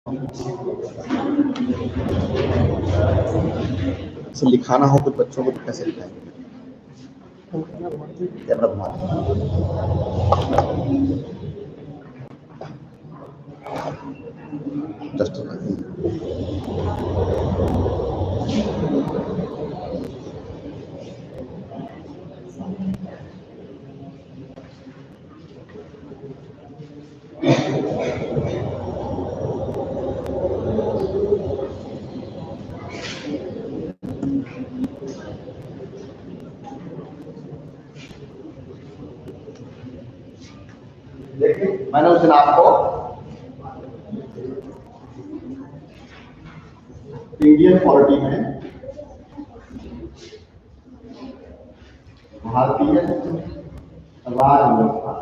से लिखाना हो कुछ बच्चों को तो कैसे लिखाएंगे? कैमरा घुमा जस्ट देखिए, मैंने उस दिन आपको इंडियन पॉलिटी में भारतीय राजव्यवस्था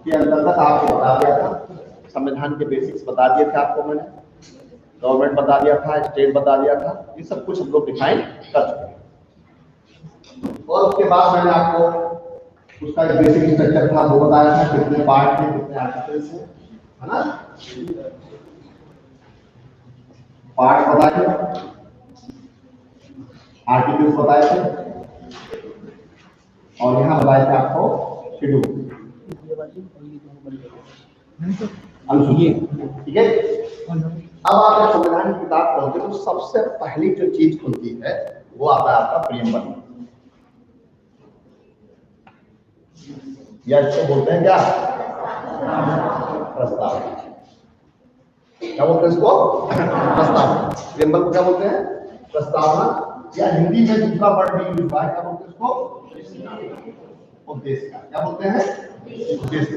के अंतर्गत आपको बता दिया था, संविधान के बेसिक्स बता दिए थे आपको मैंने, गवर्नमेंट बता दिया था, स्टेट बता दिया था, ये सब कुछ हम लोग डिफाइन कर चुके हैं। और उसके बाद मैंने आपको उसका एक बेसिक स्ट्रक्चर था वो बताया था, कितने पार्ट थे, कितने आर्टिकल्स हैं, है ना? पार्ट बताए थे, आर्टिकल्स बताए थे, और यहाँ बताए थे आपको शेड्यूल, ठीक है? अब आप जब संविधान की किताब पढ़ोगे तो सबसे पहली जो चीज खुलती है वो आता है आपका प्रियम्बल, या इसको बोलते हैं क्या? प्रस्ताव। क्या बोलते हैं इसको? प्रस्ताव। प्रियम्बल को क्या बोलते हैं? प्रस्तावना, या हिंदी में दूसरा वर्ड भी यूज हुआ है, क्या बोलते हैं इसको? उद्देश्य। क्या बोलते हैं? उद्देश्य,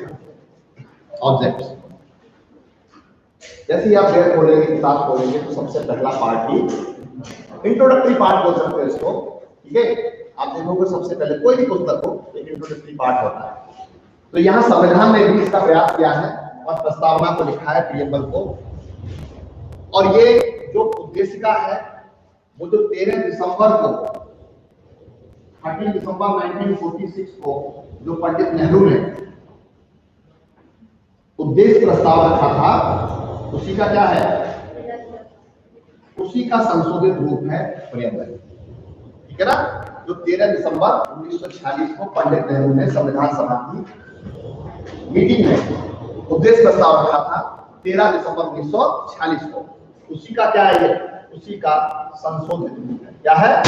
ऑब्जेक्ट। जैसे ही आप डेट खोलेंगे, किताब खोलेंगे तो सबसे पहला पार्ट ही इंट्रोडक्टरी पार्ट बोल सकते हैं इसको, ठीक है? आप देखोगे सबसे पहले कोई भी पुस्तक हो एक इंट्रोडक्टरी पार्ट होता है। तो यहाँ संविधान ने भी इसका प्रयास किया है और प्रस्तावना को लिखा है, प्रियम्बल को। और ये जो उद्देशिका है वो जो 13 दिसंबर को 13 दिसंबर 1946 को जो पंडित नेहरू ने उद्देश्य प्रस्ताव रखा था, उसी का क्या है? उसी का संशोधित रूप है प्रियम्बल, ठीक है ना? जो 13 दिसंबर 1946 को पंडित नेहरू ने संविधान सभा की मीटिंग में उद्देश्य प्रस्ताव रखा था, 13 दिसंबर 1946 को, उसी का क्या है? ये उसी का संशोधित रूप है। क्या है?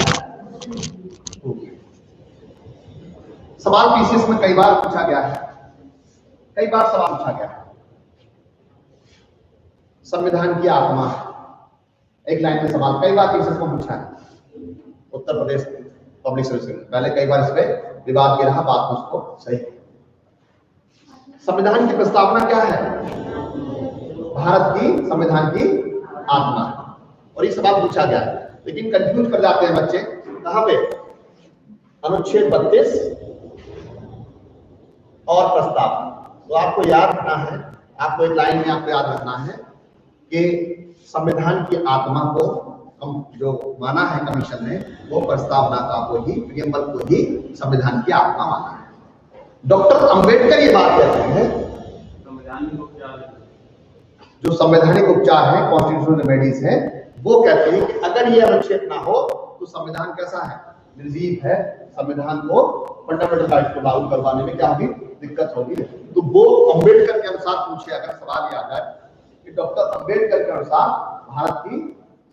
सवाल पीसीएस में कई बार पूछा गया है, कई बार सवाल पूछा गया है, संविधान की आत्मा, एक लाइन में सवाल कई बार पीसीएस को पूछा है। उत्तर प्रदेश पब्लिक सर्विस पहले कई बार इस पे विवाद के रहा, बात उसको सही। संविधान की प्रस्तावना क्या है? भारत की संविधान की आत्मा, और ये सवाल पूछा गया है। लेकिन कंफ्यूज कर जाते हैं बच्चे, कहां पे? अनुच्छेद 32 और प्रस्तावना। तो आपको याद रखना है, आपको एक लाइन में आपको याद रखना है कि संविधान की आत्मा को जो माना है कमीशन ने, वो प्रस्तावना का को ही, प्रियम्बल को ही संविधान की आत्मा माना है। डॉक्टर अंबेडकर ये बात कहते हैं, जो संवैधानिक उपचार है, कॉन्स्टिट्यूशनल रेमेडीज है, वो कहते हैं कि अगर ये अनुच्छेद ना हो तो संविधान कैसा है? निर्जीव है। संविधान को फंडामेंटल राइट को लागू करवाने में क्या होगी? दिक्कत होगी। तो वो अंबेडकर के अनुसार पूछे, अगर सवाल याद है कि डॉक्टर अंबेडकर के अनुसार भारत की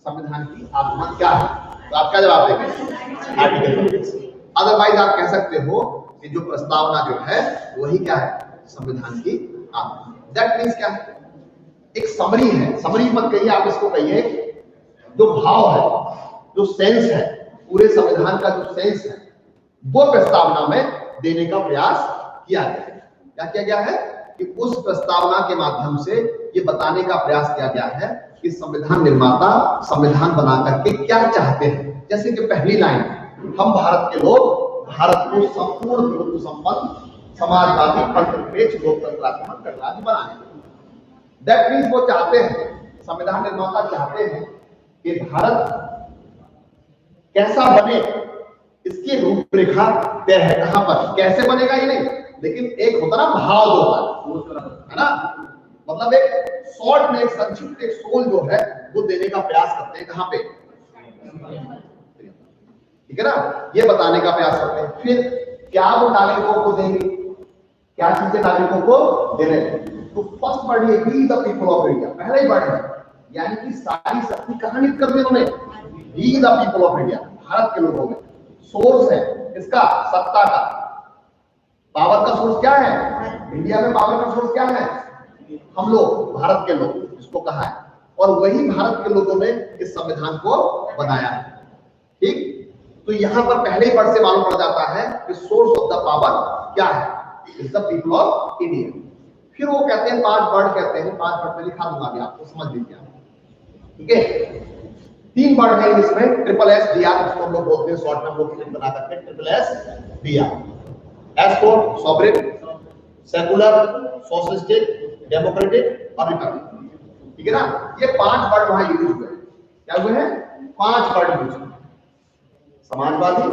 संविधान की आत्मा क्या है, तो आप क्या जवाब देंगे? आर्टिकल 32। अदरवाइज आप कह सकते हो कि जो प्रस्तावना जो है वही क्या है? संविधान की आत्मा। दैट मींस क्या है? एक समरी है, समरी मत कहिए, आप इसको कहिए जो भाव है, जो सेंस है, पूरे संविधान का जो सेंस है, वो प्रस्तावना में देने का प्रयास किया गया है। क्या किया गया है? कि उस प्रस्तावना के माध्यम से ये बताने का प्रयास किया गया है कि संविधान निर्माता संविधान बना करके क्या चाहते हैं। जैसे कि पहली लाइन, हम भारत के लोग भारत को संपूर्ण विरुद्ध संपन्न समाजवादी तंत्रनिरपेक्ष लोकतंत्रात्मक गणराज्य बनाए। दैट मींस वो चाहते हैं, संविधान निर्माता चाहते हैं कि भारत कैसा बने, इसकी रूपरेखा तय है। कहां पर कैसे बनेगा ये नहीं, लेकिन एक होता ना भाव, जो होता है ना, मतलब एक शॉर्ट में, एक संक्षिप्त, एक सोल जो है वो देने का प्रयास करते हैं। कहां पे? ठीक है ना, ये बताने का प्रयास करते हैं। फिर क्या वो नागरिकों को देंगे, क्या चीजें नागरिकों को दे रहे हैं? तो फर्स्ट वर्ड ये we the people of India, पहला ही वर्ड है, यानी कि सारी शक्ति कहां नियुक्त कर दी उन्होंने? We the people of India, Bharat के लोगों में। सोर्स है इसका सत्ता का, पावर का सोर्स क्या है? इंडिया में पावर का सोर्स क्या है? हम लोग, भारत के लोग, इसको कहा है। और वही भारत के लोगों ने इस संविधान को बनाया है। ठीक, तो यहां पर पहले ही वर्ड से मालूम पड़ जाता है कि सोर्स ऑफ द पावर क्या है? Is the people of India. फिर वो कहते हैं, 5 वर्ड कहते हैं, 5 वर्ड में लिखा दूंगा अभी, आपको समझ लीजिए आप। ठीक है, 3 वर्ड है इसमें, ट्रिपल एस डी आर, इसको हम लोग बोलते हैं शॉर्ट में, हम लोग बना करके triple S D R. S for sovereign, secular, socialistic, democratic और रिपब्लिक। ठीक है ना, ये 5 वर्ड वहां यूज हुए। क्या हुए हैं? 5 वर्ड यूज हुए। समाजवादी,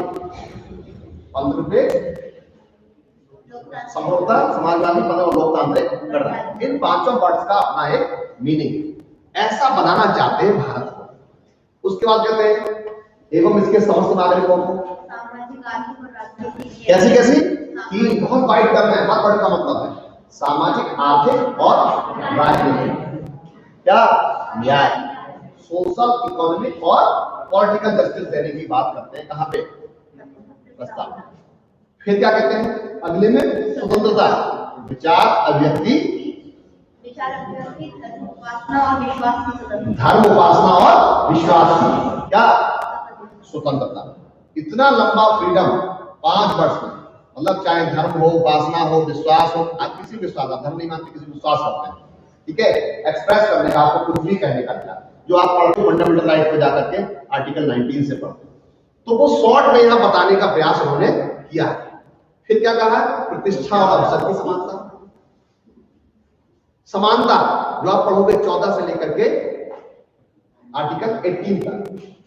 पंथनिरपेक्ष, समरूपता, समाजवादी, लोकतांत्रिक, गणराज्य। इन 5 वर्ड्स का अपना एक मीनिंग, ऐसा बनाना चाहते हैं भारत को। उसके बाद कहते हैं एवं इसके समस्त नागरिकों को कैसी कैसी कि बहुत वाइड करना है। हर वर्ड का मतलब है सामाजिक, आर्थिक और राजनीतिक, क्या न्याय, सोशल, इकोनॉमिक और पॉलिटिकल जस्टिस देने की बात करते हैं। कहां पे? प्रस्ताव। फिर क्या कहते हैं अगले में? स्वतंत्रता, विचार, अभिव्यक्ति, धर्म, उपासना और विश्वास की क्या स्वतंत्रता। इतना लंबा फ्रीडम 5 वर्ष में, मतलब चाहे धर्म हो, उपासना हो, विश्वास हो, आप किसी विश्वास, आप धर्म नहीं मानते, किसी विश्वास करते हैं, ठीक है, एक्सप्रेस करने का, आपको कुछ भी कहने का क्या, जो आप पढ़ते हो फंडामेंटल राइट पे जाकर के आर्टिकल 19 से पढ़ते, तो वो शॉर्ट में यहां बताने का प्रयास उन्होंने किया है। फिर क्या कहा? प्रतिष्ठा और अवसर की समानता। समानता जो आप पढ़ोगे 14 से लेकर के आर्टिकल 18 तक,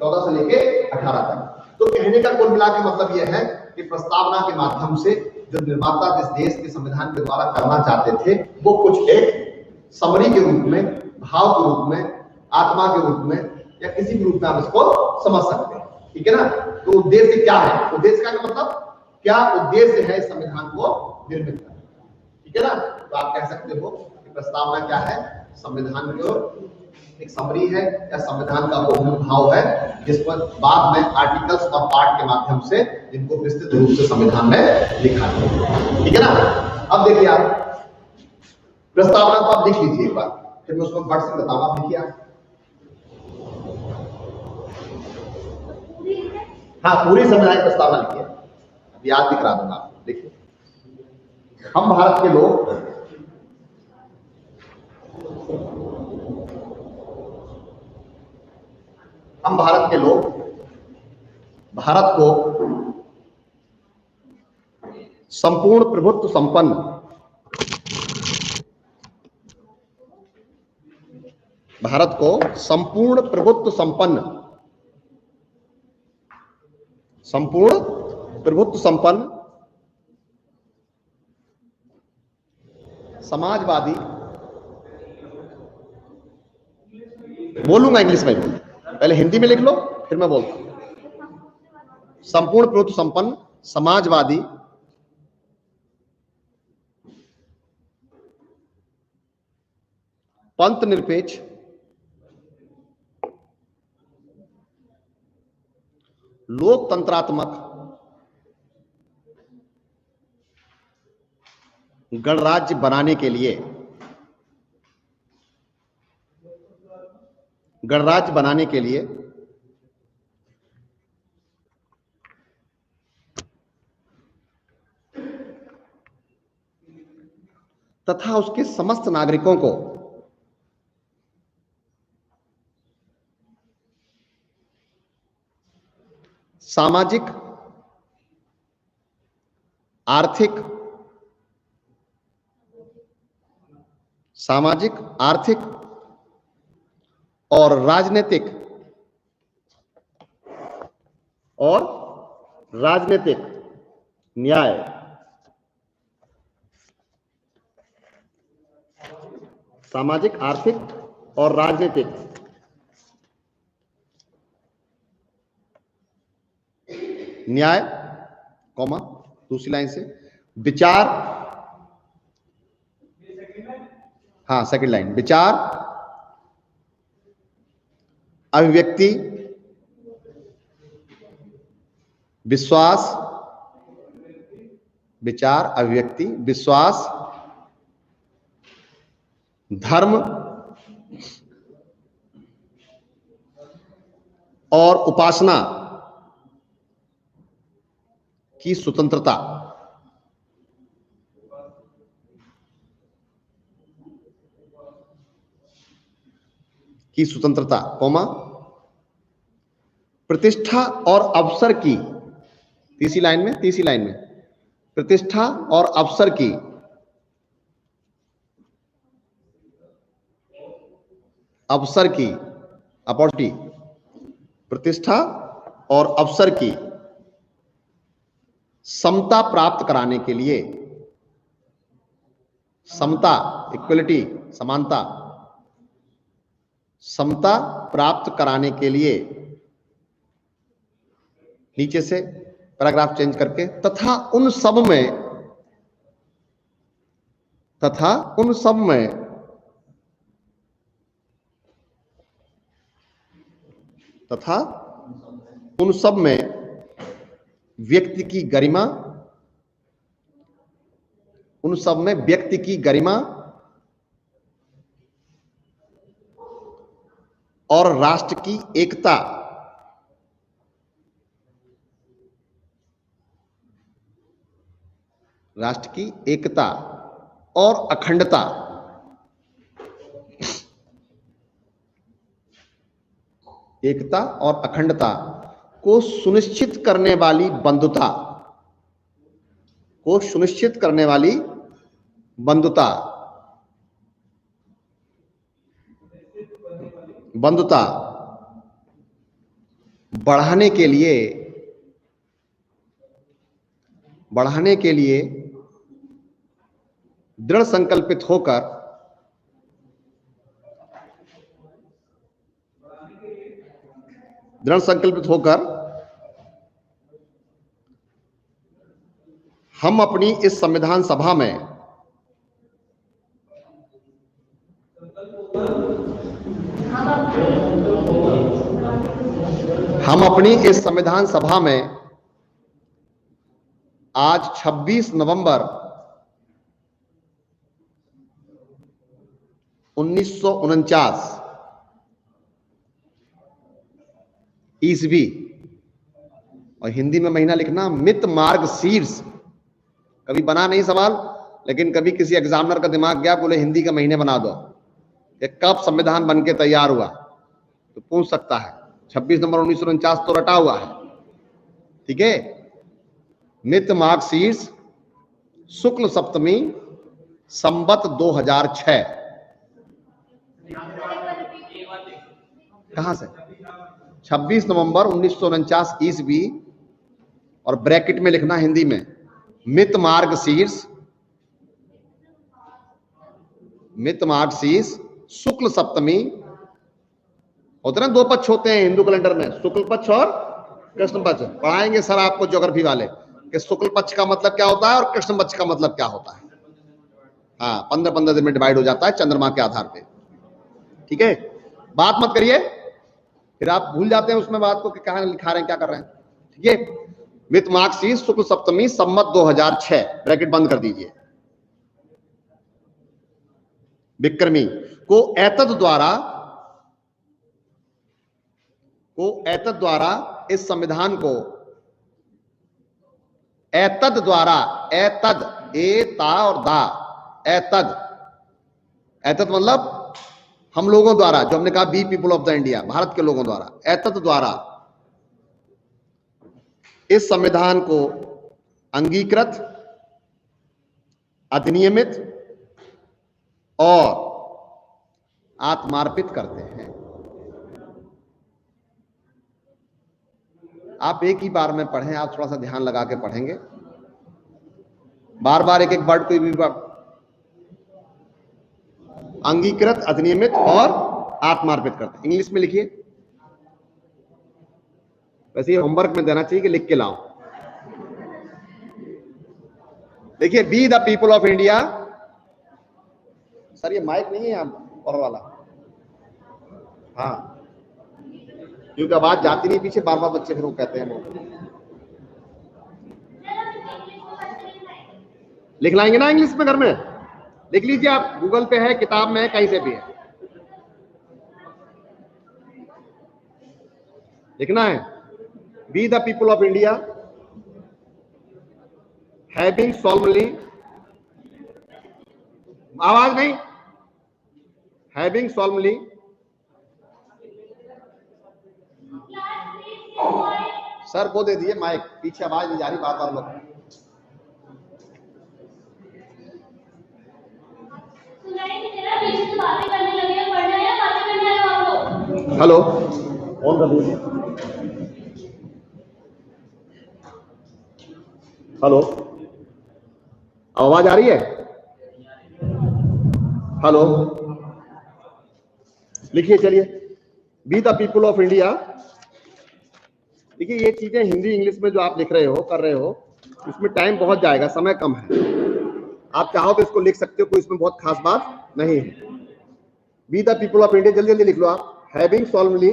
14 से लेके 18 तक। तो कहने का कुल मिला के मतलब यह है कि प्रस्तावना के माध्यम से जो निर्माता जिस देश के संविधान के द्वारा करना चाहते थे, वो कुछ एक समरी के रूप में, भाव के रूप में, आत्मा के रूप में, या किसी भी रूप में आप इसको समझ सकते हैं। ठीक है ना। तो उद्देश्य क्या है? उद्देश्य का मतलब क्या उद्देश्य है इस संविधान को निर्मित करना। ठीक है ना। तो आप कह सकते हो कि प्रस्तावना क्या है? संविधान को एक समरी है या संविधान का वो मूल भाव है, जिस पर बाद में आर्टिकल्स और पार्ट के माध्यम से जिनको विस्तृत रूप से संविधान में लिखा है। ठीक है ना। अब देखिए आप प्रस्तावना को आप लिख लीजिए एक बार, फिर मैं उसको वर्ड से बताऊंगा। आप लिखिए आप। हाँ, पूरी संविधान की प्रस्तावना लिखिए, याद भी करा दूंगा आपको। देखिए, हम भारत के लोग भारत को संपूर्ण प्रभुत्व संपन्न, भारत को संपूर्ण प्रभुत्व संपन्न, समाजवादी, बोलूंगा इंग्लिश में, पहले हिंदी में लिख लो फिर मैं बोलता हूं। संपूर्ण प्रभुत्व संपन्न, समाजवादी, पंथ निरपेक्ष, लोकतंत्रात्मक, गणराज्य बनाने के लिए, तथा उसके समस्त नागरिकों को सामाजिक, आर्थिक और राजनीतिक न्याय सामाजिक, आर्थिक और राजनीतिक न्याय, कॉमा, दूसरी लाइन से विचार, हाँ सेकंड लाइन, विचार, अभिव्यक्ति, विश्वास, विचार, अभिव्यक्ति, विश्वास, धर्म और उपासना की स्वतंत्रता, कौमा, प्रतिष्ठा और अवसर की, तीसरी लाइन में प्रतिष्ठा और अवसर की अपॉर्चुनिटी, प्रतिष्ठा और अवसर की समता प्राप्त कराने के लिए, समता, इक्वलिटी, समानता, समता प्राप्त कराने के लिए, नीचे से पैराग्राफ चेंज करके, तथा उन सब में व्यक्ति की गरिमा, और राष्ट्र की एकता, और अखंडता को सुनिश्चित करने वाली बंधुता, बढ़ाने के लिए दृढ़ संकल्पित होकर हम अपनी इस संविधान सभा में आज 26 नवंबर 1949 ईस्वी, और हिंदी में महीना लिखना मित मार्ग शीर्ष, कभी बना नहीं सवाल, लेकिन कभी किसी एग्जामिनर का दिमाग गया, बोले हिंदी के महीने बना दो, ये कब संविधान बनके तैयार हुआ, तो पूछ सकता है। 26 नवंबर 1949 तो रटा हुआ है, ठीक है। मित मार्ग शीर्ष शुक्ल सप्तमी संवत 2006, कहां से? 26 नवंबर 1949 ईस्वी, और ब्रैकेट में लिखना हिंदी में मित मार्ग शीर्ष शुक्ल सप्तमी, होते ना दो पक्ष होते हैं हिंदू कैलेंडर में, शुक्ल पक्ष और कृष्ण पक्ष। पढ़ाएंगे सर आपको ज्योग्राफी वाले कि शुक्ल पक्ष का मतलब क्या होता है और कृष्ण पक्ष का मतलब क्या होता है। हाँ, 15-15 दिन में डिवाइड हो जाता है चंद्रमा के आधार पे, ठीक है। बात मत करिए, फिर आप भूल जाते हैं उसमें बात को कि कहां लिखा रहे हैं, क्या कर रहे हैं, ठीक है। मित मार्ग शीर्ष शुक्ल सप्तमी संवत 2006, ब्रैकेट बंद कर दीजिए। विक्रमी को एतद द्वारा इस संविधान को एतद द्वारा, एतद, ए ता और दा, एतद मतलब हम लोगों द्वारा, जो हमने कहा be people of the India, Bharat के लोगों द्वारा, एतद द्वारा इस संविधान को अंगीकृत, अधिनियमित और आत्मार्पित करते हैं। आप एक ही बार में पढ़ें, आप थोड़ा सा ध्यान लगा के पढ़ेंगे, बार बार एक एक वर्ड कोई भी अंगीकृत, अधिनियमित और आत्मार्पित करते। इंग्लिश में लिखिए, वैसे ये होमवर्क में देना चाहिए कि लिख के लाओ। देखिए, be the people of India. Sir ये माइक नहीं है यहाँ पर वाला, हाँ, क्योंकि आवाज जाती नहीं पीछे, बार बार बच्चे फिर वो कहते हैं। लिख लाएंगे ना इंग्लिश में, घर में लिख लीजिए आप, गूगल पे है, किताब में है, कहीं से भी है, लिखना है। Be the people of India having solemnly, आवाज नहीं, हैविंग solemnly सर को दे दिए माइक, पीछे आवाज नहीं जा रही बार बार लोग। हेलो, ऑन कर दीजिए। हेलो, आवाज आ रही है? हेलो, लिखिए, चलिए। Be the people of India. देखिए, ये चीजें हिंदी इंग्लिश में जो आप लिख रहे हो, कर रहे हो, इसमें टाइम बहुत जाएगा, समय कम है। आप चाहो तो इसको लिख सकते हो, कोई इसमें बहुत खास बात नहीं है। Be the people of India, जल्दी जल्दी लिख लो आप। हैविंग solemnly,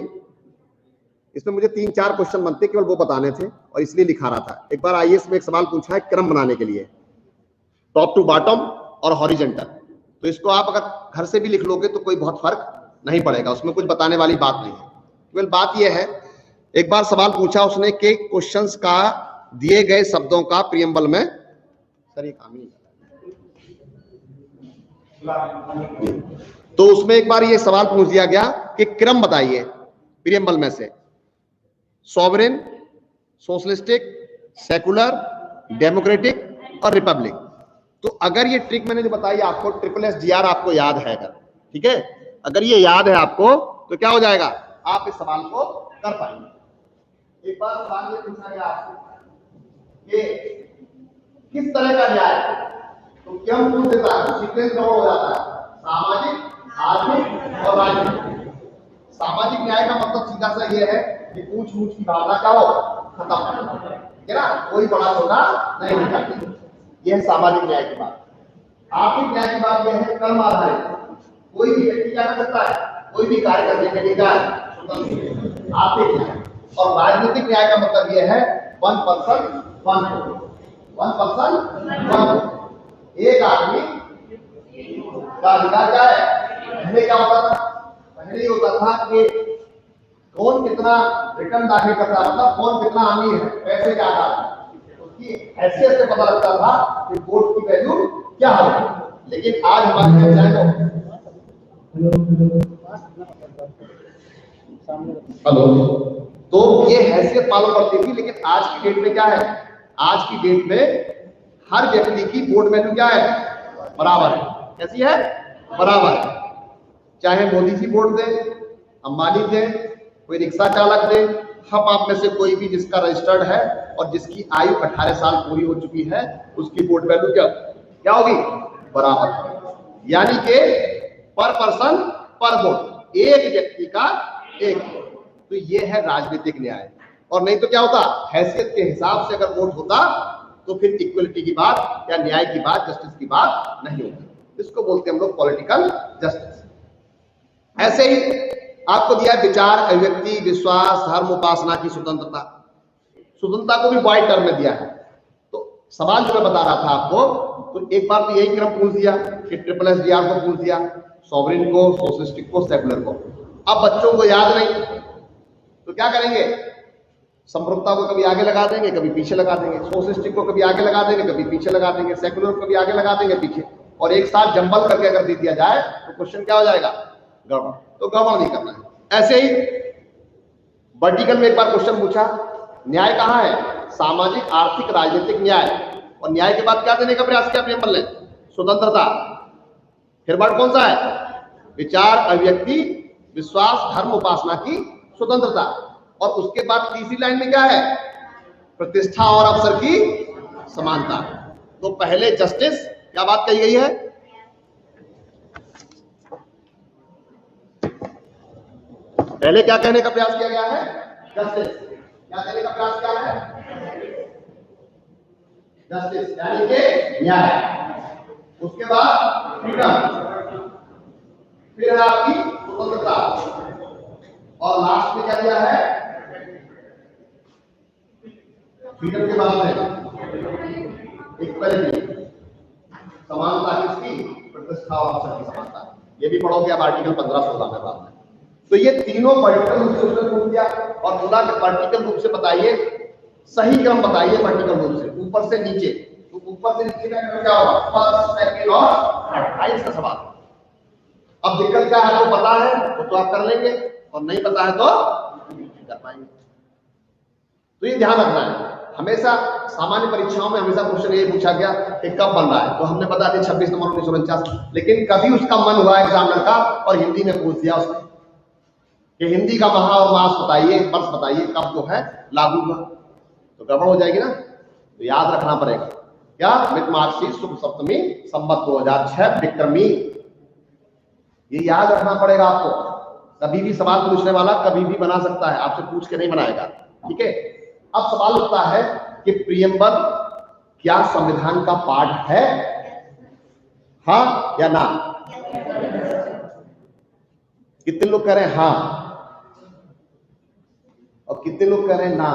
इसमें मुझे 3-4 क्वेश्चन बनते, केवल वो बताने थे और इसलिए लिखा रहा था। एक बार आईएएस में एक सवाल पूछा है क्रम बनाने के लिए, टॉप टू बॉटम और हॉरिजॉन्टल, तो इसको आप अगर घर से भी लिख लोगे तो कोई बहुत फर्क नहीं पड़ेगा, उसमें कुछ बताने वाली बात नहीं है। केवल बात यह है, एक बार सवाल पूछा उसने कि क्वेश्चंस का दिए गए शब्दों का प्रियम्बल में, सर ये काम नहीं, तो उसमें एक बार ये सवाल पूछ दिया गया कि क्रम बताइए प्रियम्बल में से, सॉवरेन, सोशलिस्टिक, सेकुलर, डेमोक्रेटिक और रिपब्लिक। तो अगर ये ट्रिक मैंने जो बताई आपको, SSSR आपको याद है, अगर ठीक है, अगर ये याद है आपको तो क्या हो जाएगा, आप इस सवाल को कर पाएंगे। एक बार सवाल ये पूछा गया आपको कि किस तरह का न्याय, तो क्या हम पूछ देता है, सीक्वेंस में हो जाता है, सामाजिक, आर्थिक और राजनीतिक। सामाजिक न्याय का मतलब सीधा सा ये है कि ऊंच नीच की भावना का हो खत्म है ना, कोई बड़ा छोटा नहीं होता, यह है सामाजिक न्याय की बात। आर्थिक न्याय की बात यह है कर्म आधारित, कोई भी व्यक्ति क्या कर सकता है, कोई भी कार्य करने के लिए क्या है, आर्थिक न्याय। और राजनीतिक न्याय का मतलब यह है वन पर्सन वन वोट, एक आदमी का अधिकार क्या है। पहले क्या होता था, पहले ये होता था कि कौन कितना रिटर्न दाखिल करता है, मतलब कौन कितना अमीर है, पैसे क्या था, उसकी हैसियत से पता लगता था कि वोट की वैल्यू क्या है। लेकिन आज हमारे हेलो, तो ये हैसियत मालूम पड़ती थी, लेकिन आज की डेट में क्या है, आज की डेट में हर व्यक्ति की वोट वैल्यू क्या है, बराबर है। कैसी है, बराबर है। चाहे मोदी जी वोट दे, अंबानी दे, कोई रिक्शा चालक दे, हम आप में से कोई भी जिसका रजिस्टर्ड है और जिसकी आयु 18 साल पूरी हो चुकी है, उसकी वोट वैल्यू क्या होगी, बराबर। यानी कि पर पर्सन पर वोट, एक व्यक्ति का एक वोट। तो ये है राजनीतिक न्याय। और नहीं तो क्या होता, हैसियत के हिसाब से अगर वोट होता तो फिर इक्वलिटी की बात या न्याय की बात, जस्टिस की बात नहीं होती। इसको बोलते हैं हम लोग पॉलिटिकल जस्टिस। ऐसे ही आपको दिया है विचार, अभिव्यक्ति, विश्वास, धर्म, उपासना की स्वतंत्रता। स्वतंत्रता को भी वाइड टर्म में दिया है। तो सवाल जो मैं बता रहा था आपको, तो एक बार तो यही क्रम पूछ दिया कि SSSR को पूछ दिया, सॉवरेन को, सोशलिस्टिक को, सेकुलर को। अब बच्चों को याद नहीं तो क्या करेंगे, संप्रभुता को कभी आगे लगा देंगे, कभी पीछे लगा देंगे, सोशलिस्टिक को कभी आगे लगा देंगे, कभी पीछे लगा देंगे, सेकुलर को कभी आगे लगा देंगे, पीछे, और एक साथ जंबल करके अगर दे दिया जाए तो क्वेश्चन क्या हो जाएगा, गड़बड़। तो गड़बड़ नहीं करना है। ऐसे ही वर्टिकल में एक बार क्वेश्चन पूछा, न्याय कहाँ है, सामाजिक, आर्थिक, राजनीतिक न्याय, और न्याय के बाद क्या देने का प्रयास किया प्रियम्बल ने, स्वतंत्रता। फिर वर्ड कौन सा है, विचार, अभिव्यक्ति, विश्वास, धर्म, उपासना की स्वतंत्रता। और उसके बाद तीसरी लाइन में क्या है, प्रतिष्ठा और अवसर की समानता। तो पहले जस्टिस, क्या बात कही गई है, पहले क्या कहने का प्रयास किया गया है? जस्टिस। क्या कहने का प्रयास किया है? जस्टिस यानी कि न्याय। उसके बाद फ्रीडम, फिर है आपकी स्वतंत्रता, और लास्ट में क्या दिया है? फ्रीडम के बाद में इक्वालिटी, समानता किसकी? प्रतिष्ठा और अवसर की समानता। ये भी पढ़ोगे आप आर्टिकल 15-16 में बाद में। तो ये तीनों वर्टिकल रूप से उसने प्रूव किया, और बोला कि वर्टिकल रूप से बताइए, सही क्रम बताइए वर्टिकल रूप से, ऊपर से नीचे। तो ऊपर से नीचे का क्रम क्या होगा? फर्स्ट, सेकंड और थर्ड का सवाल। अब दिक्कत क्या है? आपको पता है तो आप कर लेंगे, और नहीं पता है तो नहीं कर पाएंगे। तो ये ध्यान रखना है हमेशा। सामान्य परीक्षाओं में हमेशा क्वेश्चन ये पूछा गया कि कब बन रहा है, तो हमने बता दिया 26 नवंबर 1949। लेकिन कभी उसका मन हुआ एग्जामिनर का और हिंदी में पूछ दिया उसने कि हिंदी का माह और मास बताइए, वर्ष बताइए कब जो है लागू हुआ, तो गड़बड़ हो जाएगी ना। तो याद रखना पड़ेगा क्या? मितमासी शुभ सप्तमी संवत 2006 विक्रमी, ये याद रखना पड़ेगा आपको। कभी भी सवाल पूछने वाला कभी भी बना सकता है, आपसे पूछ के नहीं बनाएगा, ठीक है। अब सवाल उठता है कि प्रियम्बल क्या संविधान का पार्ट है? हाँ या ना? कितने लोग कह रहे हैं हाँ, और कितने लोग कह रहे हैं ना?